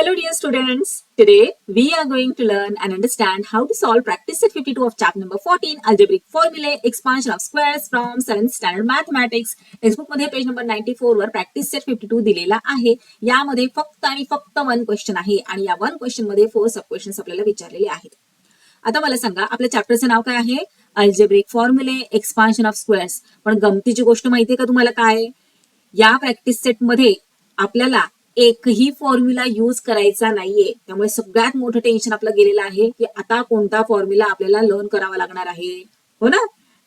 Hello dear students, today we are going to learn and understand how to solve practice set 52 of chapter number 14 algebraic formulae expansion of squares from 7th standard mathematics. Textbook मध्ये page number 94 वर practice set 52 दिलेला आहे. यामध्ये फक्त आणि फक्त one question आहे आणि या वन क्वेश्चन मध्ये 4 सब क्वेश्चन्स आपल्याला विचारलेले आहेत. आता मला सांगा आपल्या चॅप्टरचं नाव काय आहे? अल्जेब्रिक फॉर्म्युले एक्सपान्शन ऑफ स्क्वेअर्स. पण गमतीची गोष्ट माहितीये का तुम्हाला काय? या प्रॅक्टिस सेट मध्ये आपल्याला एकही फॉर्म्युला यूज करायचा नाहीये. त्यामुळे सगळ्यात मोठं टेन्शन आपलं गेलेलं आहे की आता कोणता फॉर्म्युला आपल्याला लर्न करावा लागणार आहे, हो ना?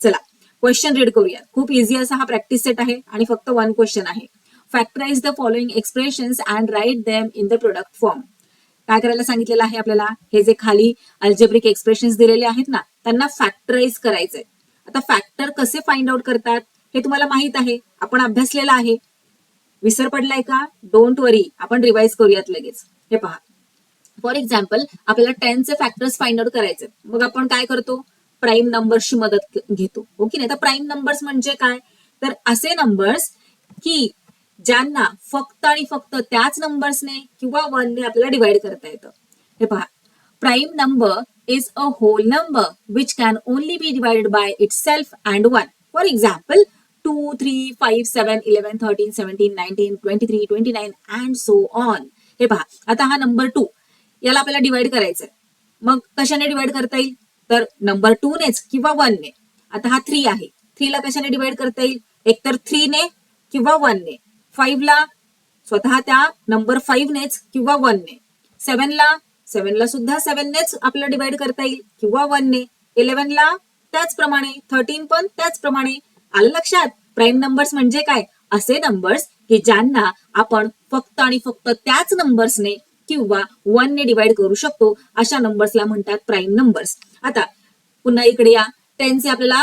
चला क्वेश्चन रीड करूया. खूप इझी असा हा प्रॅक्टिस सेट आहे आणि फक्त वन क्वेश्चन आहे. Factorise the following expressions and write them in the product form. काय करायला सांगितलेलं आहे आपल्याला? हे जे खाली अल्जेब्रिक एक्सप्रेशन्स दिलेले आहेत ना, त्यांना फॅक्टराइज करायचंय. आता फॅक्टर कसे फाइंड आउट करतात हे तुम्हाला माहित आहे, आपण अभ्यासलेलं आहे. विसर पडलाय का? डोंट वरी, आपण रिवाइज करूयात लगेच. हे पहा, फॉर एक्झाम्पल आपल्याला 10 चे फॅक्टर्स फाइंड आउट करायचे. मग आपण काय करतो? प्राईम नंबर्सची मदत घेतो, हो की नाही? तर प्राईम नंबर्स म्हणजे काय? तर असे नंबर्स की ज्यांना फक्त आणि फक्त त्याच नंबर्सने किंवा 1 ने आपल्याला डिवाइड करता येतं. हे पहा, prime number is a whole number which can only be divided by itself and 1. For example 2, 3, 5, 7, 11, 13, 17, 19, 23, 29 and so on. हे पहा, आता हा नंबर 2 याला आपल्याला डिवाइड करायचंय. मग कशाने डिवाइड करता येईल? तर नंबर 2 नेच किंवा 1 ने. आता हा 3 आहे, 3 ला कशाने डिवाइड करता येईल? एकतर 3 ने किंवा 1 ने. 5 ला स्वतः त्या नंबर 5 नेच किंवा 1 ने. 7 ला सुद्धा 7 नेच आपल्याला डिवाइड करता येईल किंवा 1 ने. 11 ला त्याचप्रमाणे, 13 पण त्याचप्रमाणे. आलं लक्षात? प्राईम नंबर्स म्हणजे काय? असे नंबर्स की ज्यांना आपण फक्त आणि फक्त त्याच नंबर्सने किंवा 1 ने डिवाइड करू शकतो, अशा नंबर्सला म्हणतात प्राईम नंबर्स. आता पुन्हा इकडे या, 10 चे आपल्याला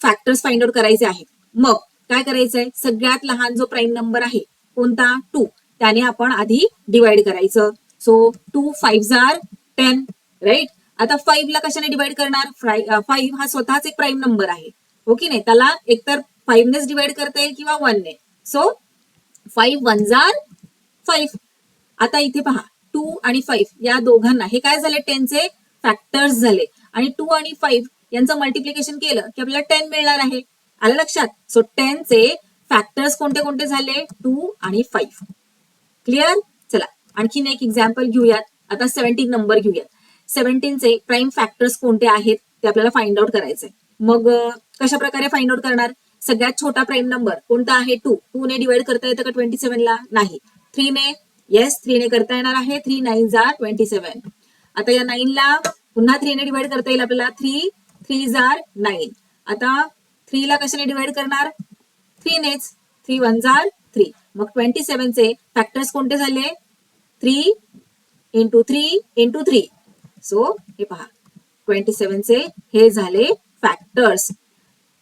फॅक्टर्स फाइंड आउट करायचे आहेत. मग काय करायचंय? सगळ्यात लहान जो प्राईम नंबर आहे कोणता? 2. त्याने आपण आधी डिवाइड करायचं. So 2 5s are 10, right? आता 5 ला कशाने डिवाइड करणार? 5 हा स्वतःच एक प्राईम नंबर आहे, हो की नाही? त्याला एकतर 5 नेच डिवाइड करता येईल किंवा 1 ने. So 5 1s are 5. आता इथे पहा, 2 आणि 5 या दोघांना हे काय झाले? 10 चे फॅक्टर्स झाले आणि 2 आणि 5 यांचं मल्टिप्लिकेशन केलं की आपल्याला 10 मिळणार आहे. आलं लक्षात? सो 10 चे फॅक्टर्स कोणते कोणते झाले? 2 आणि 5. क्लिअर? चला आणखीन एक एक्झाम्पल घेऊयात. आता 17 नंबर घेऊयात. 17 चे प्राईम फॅक्टर्स कोणते आहेत ते आपल्याला फाइंड आउट करायचंय. मग कशा प्रकारे फाइंड आउट करणार? सगळ्यात छोटा प्राईम नंबर कोणता आहे? 2. 2 ने डिवाइड करता येतं का 27 ला? नाही. 3 ने? येस, 3 ने करता येणार आहे. 3 9s आर 27. आता या 9 ला पुन्हा 3 ने डिवाइड करता येईल आपल्याला. 3 3s आर 9. आता 3 ला कशाने डिवाइड करणार? 3 नेच. 3 1s आर 3. मग 27 चे फॅक्टर्स कोणते झाले? 3 इंटू 3 इंटू 3. सो हे पहा, 27 चे हे झाले फॅक्टर्स.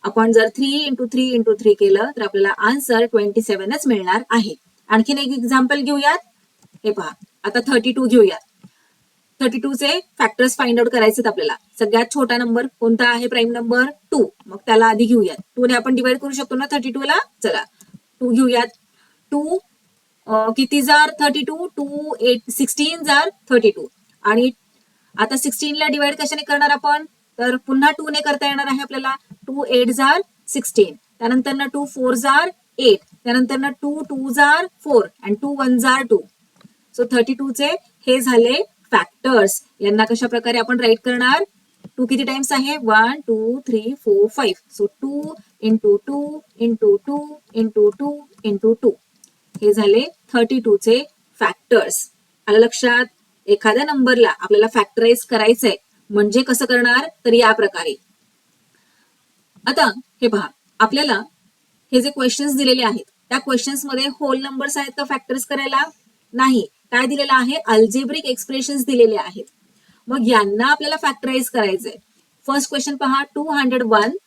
आपण जर 3 इंटू 3 इंटू 3 केलं तर आपल्याला आन्सर 27च मिळणार आहे. आणखीन एक एक्झाम्पल घेऊयात. हे पहा, आता 32 घेऊयात. 32 चे फॅक्टर्स फाइंड आउट करायचे आपल्याला. सगळ्यात छोटा नंबर कोणता आहे? Prime number 2. मग त्याला आधी घेऊयात. 2 ने आपण डिवाइड करू शकतो ना 32 ला? चला 2 घेऊयात. 2 किती जार 32? 2 8 16 जार 32. आणि आता 16 ला डिवाइड कशाने करणार आपण? तर पुन्हा 2 ने करता येणार आहे आपल्याला. 2 8s आर 16. त्यानंतर 2 4s आर 8. त्यानंतर 2 2s R 4 and 2 1s R 2. So 32 चे हे झाले फॅक्टर्स. यांना कशा प्रकारे आपण राईट करणार? 2 किती टाइम्स आहे? 1 2 3 4 5. So 2 into 2 into 2 into 2 into 2. हे झाले 32 चे फॅक्टर्स. आलं लक्षात? एखाद्या नंबरला आपल्याला फॅक्टराइज करायचंय म्हणजे कसं करणार? तर या प्रकारे. आता हे पहा, आपल्याला हे जे क्वेश्चन्स दिलेले आहेत त्या क्वेश्चन्स मध्ये होल नंबर्स आहेत का फॅक्टर्स करायला? नाही. काय दिलेलं आहे? अल्जेब्रिक एक्सप्रेशन्स दिलेले आहेत. मग यांना आपल्याला फॅक्टराइज करायचंय. फर्स्ट क्वेश्चन पहा, 201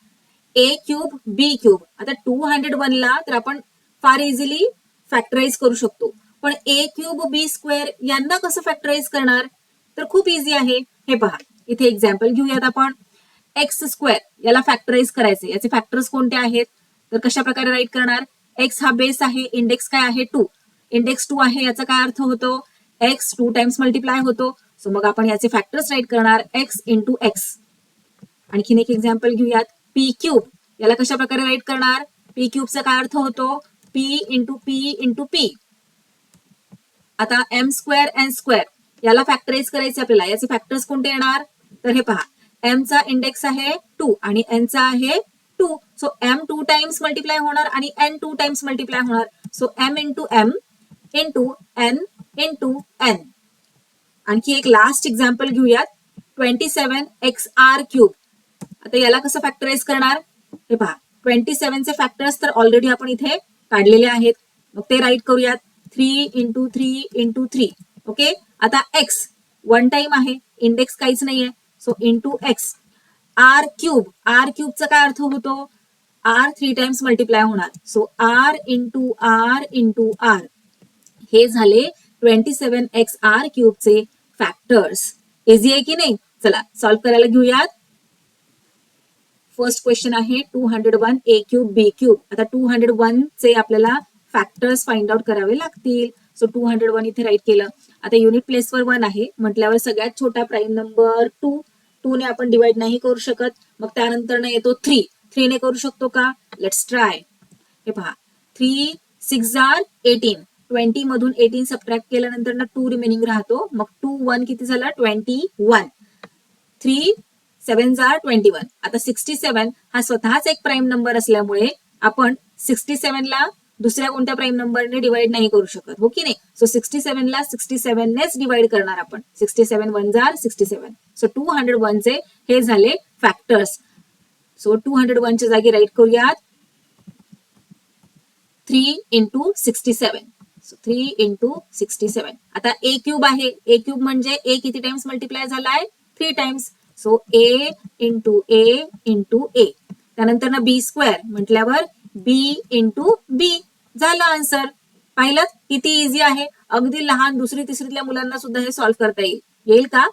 a क्यूब b क्यूब. आता 201 ला तर आपण फार इझिली फॅक्टराइज करू शकतो, पण a क्यूब b स्क्वेअर यांना कसं फॅक्टराइज करणार? तर खूप इझी आहे. हे पहा, इथे एक्झाम्पल घेऊयात आपण. एक्स स्क्वेअर याला फॅक्टराइज करायचे. याचे फॅक्टर्स कोणते आहेत? तर कशा प्रकारे राईट करणार? एक्स हा बेस आहे, इंडेक्स काय आहे? 2. इंडेक्स 2 आहे, याचा काय अर्थ होतो? एक्स 2 टाइम्स मल्टिप्लाय होतो. सो मग आपण याचे फॅक्टर्स राईट करणार एक्स इंटू एक्स. आणखीन एक एक्झाम्पल घेऊयात. पी क्यूब याला कशा प्रकारे राईट करणार? पी क्यूबचा काय अर्थ होतो? P into P into P. आता एम स्क्वेअर एन स्क्वेअर याला फॅक्टराइज करायचे आपल्याला. याचे फॅक्टर्स कोणते येणार? तर हे पहा, एम चा इंडेक्स आहे 2 आणि एन चा आहे 2. सो एम 2 टाइम्स मल्टिप्लाय होणार आणि एन 2 टाइम्स मल्टिप्लाय होणार. So M into M into N into N. आणखी एक लास्ट एक्झाम्पल घेऊयात. 27xr cube. आता याला कसं फॅक्टराइज करणार? हे पहा, 27 चे फॅक्टर्स तर ऑलरेडी आपण इथे काढलेले आहेत. मग ते राईट करूयात. 3 इंटू 3 इंटू 3. ओके. आता एक्स 1 टाइम आहे, इंडेक्स काहीच नाहीये. So into X. आर क्यूबचा काय अर्थ होतो? आर 3 टाइम्स मल्टिप्लाय होणार. So R into R into R. हे झाले 27xr क्यूबचे फॅक्टर्स. इझी आहे की नाही? चला सॉल्व्ह करायला घेऊयात. फर्स्ट क्वेश्चन आहे 201 ए क्यूब बी क्यूब. आता 201 चे आपल्याला फॅक्टर्स फाइंड आउट करावे लागतील. सो 201 इथे राईट केलं. आता युनिट प्लेसवर 1 आहे म्हटल्यावर सगळ्यात छोटा प्राईम नंबर 2 ने आपण डिवाइड नाही करू शकत. मग त्यानंतर येतो 3 ने करू शकतो का? Let's try. हे पहा, 3 6 आर 18. 20 मधून 18 सबट्रॅक्ट केल्यानंतर 2 रिमेनिंग राहतो. मग 2 1 किती झाला? 21. 3 7 आर 21. आता 67 हा स्वतःच एक प्राईम नंबर असल्यामुळे आपण 67 ला दुसऱ्या कोणत्या प्राईम नंबरने डिवाइड नाही करू शकत, हो की नाही? सो 67 ला 67 नेच डिवाइड करणार आपण. 67 1 आर 67. सो 201 चे हे झाले फॅक्टर्स. सो 201 च्या जागी राईट करूयात 3 इंटू 67. So 3 into 67. आता ए क्यूब आहे. ए क्यूब म्हणजे ए किती टाइम्स मल्टिप्लाय झालाय? 3 times. So A into A into a. त्यानंतर ना बी स्क्वेअर म्हटल्यावर बी इंटू बी. झालं आन्सर. पाहिलं किती इझी आहे. अगदी लहान 2री 3रीतल्या मुलांना सुद्धा हे सॉल्व्ह करता येईल का?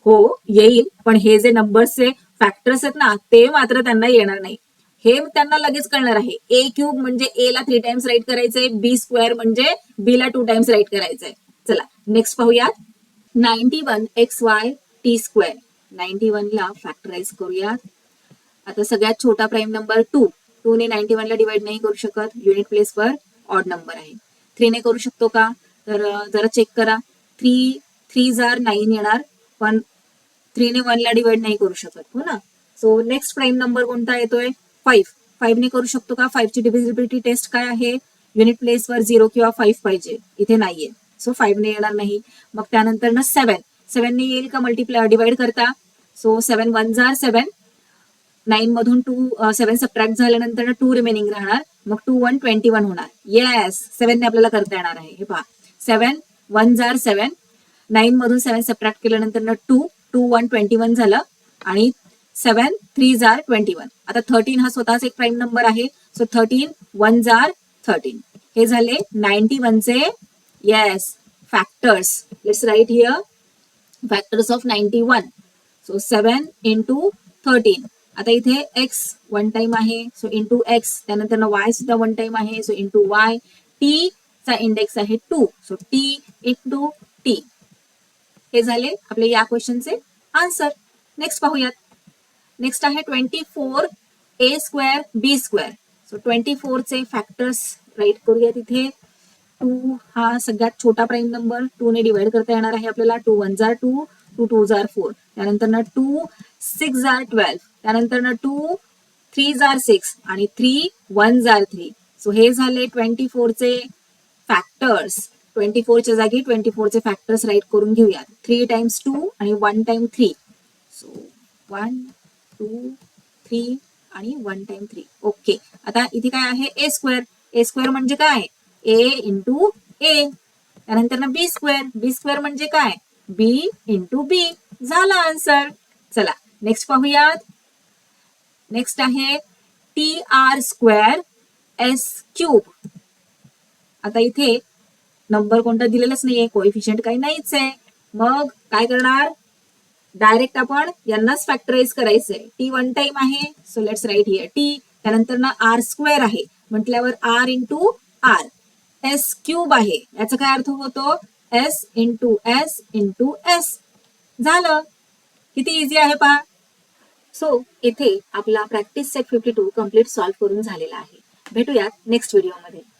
हो येईल, पण हे जे नंबर्सचे फॅक्टर्स आहेत ना ते मात्र त्यांना येणार नाही. हे त्यांना लगेच कळणार आहे. ए क्यूब म्हणजे ए ला 3 टाइम्स राईट करायचंय. बी स्क्वेअर म्हणजे बी ला 2 टाइम्स राईट करायचंय. चला नेक्स्ट पाहूयात. 91xy T square. 91 ला फॅक्टराइज करूयात. आता सगळ्यात छोटा प्राईम नंबर 2 ने 91 ला डिवाइड नाही करू शकत. युनिट प्लेसवर ऑड नंबर आहे. 3 ने करू शकतो का? तर जरा चेक करा. 3 आर 9 येणार, पण 3 ने 1 ला डिवाइड नाही करू शकत, हो ना? सो नेक्स्ट प्राईम नंबर कोणता येतोय? 5 ने करू शकतो का? 5 ची डिव्हिजिबिलिटी टेस्ट काय आहे? युनिट प्लेसवर 0 किंवा 5 पाहिजे. इथे नाहीये. सो 5 ने येणार नाही. मग त्यानंतर ना 7 ने येईल का मल्टिप्लाय डिवाइड करता? So 7 1 R 7. 9 मधून 7 सबट्रॅक्ट झाल्यानंतर 2 रिमेनिंग राहणार. मग 2 1 21 होणार. येस, 7 ने आपल्याला करता येणार आहे. हे पहा, 7 1 आर 7. 9 मधून 7 सबट्रॅक्ट केल्यानंतर 2 1 21 झालं आणि 7 3 आर 21. आता 13 हा स्वतःच एक प्राईम नंबर आहे. So 13 1 are 13. हे झाले 91 चे yes factors. Let's write here factors of 91. So 7 into 13. आता इथे एक्स 1 टाइम आहे. So into x. त्यानंतर वाय सुद्धा 1 टाइम आहे. So into y. टी चा इंडेक्स आहे 2. So t into t. हे झाले आपले या क्वेश्चनचे आन्सर. नेक्स्ट पाहूयात. नेक्स्ट आहे 24 a square b square. So 24 चे फॅक्टर्स राईट करूयात इथे. 2 हा सगळ्यात छोटा प्राईम नंबर. 2 ने डिवाइड करता येणार आहे आपल्याला. 2 1 आर 2. 2 2 आर 4. त्यानंतर 2 6 आर 12. त्यानंतर 2 3 आर 6 आणि 3 1 आर 3. सो हे झाले 24 चे फॅक्टर्स. 24 च्या जागी 24 चे फॅक्टर्स राईट करून घेऊयात. 3 टाइम्स 2 आणि 1 टाइम 3. सो 1 2 3 आणि 1 टाइम 3. ओके. आता इथे काय आहे? ए स्क्वेअर. ए स्क्वेअर म्हणजे काय? A into a. त्यानंतर बी स्क्वेअर. बी स्क्वेअर म्हणजे काय? B into b. झाला आन्सर. चला नेक्स्ट पाहूयात. नेक्स्ट आहे t r square s cube. आता इथे नंबर कोणता दिलेलाच नाहीये, कोएफिशियंट काही नाहीच आहे. मग काय करणार? डायरेक्ट आपण यांनाच फॅक्टराइज करायचंय. टी 1 टाइम आहे. So let's write here t. त्यानंतर आर स्क्वेअर आहे म्हटल्यावर r into r. S cube आहे. याचा काय अर्थ होतो? S into s into s. झालं. किती इझी आहे पहा. सो इथे आपला प्रॅक्टिस सेट 52 कम्प्लीट सॉल्व्ह करून झालेला आहे. भेटूयात नेक्स्ट व्हिडिओमध्ये.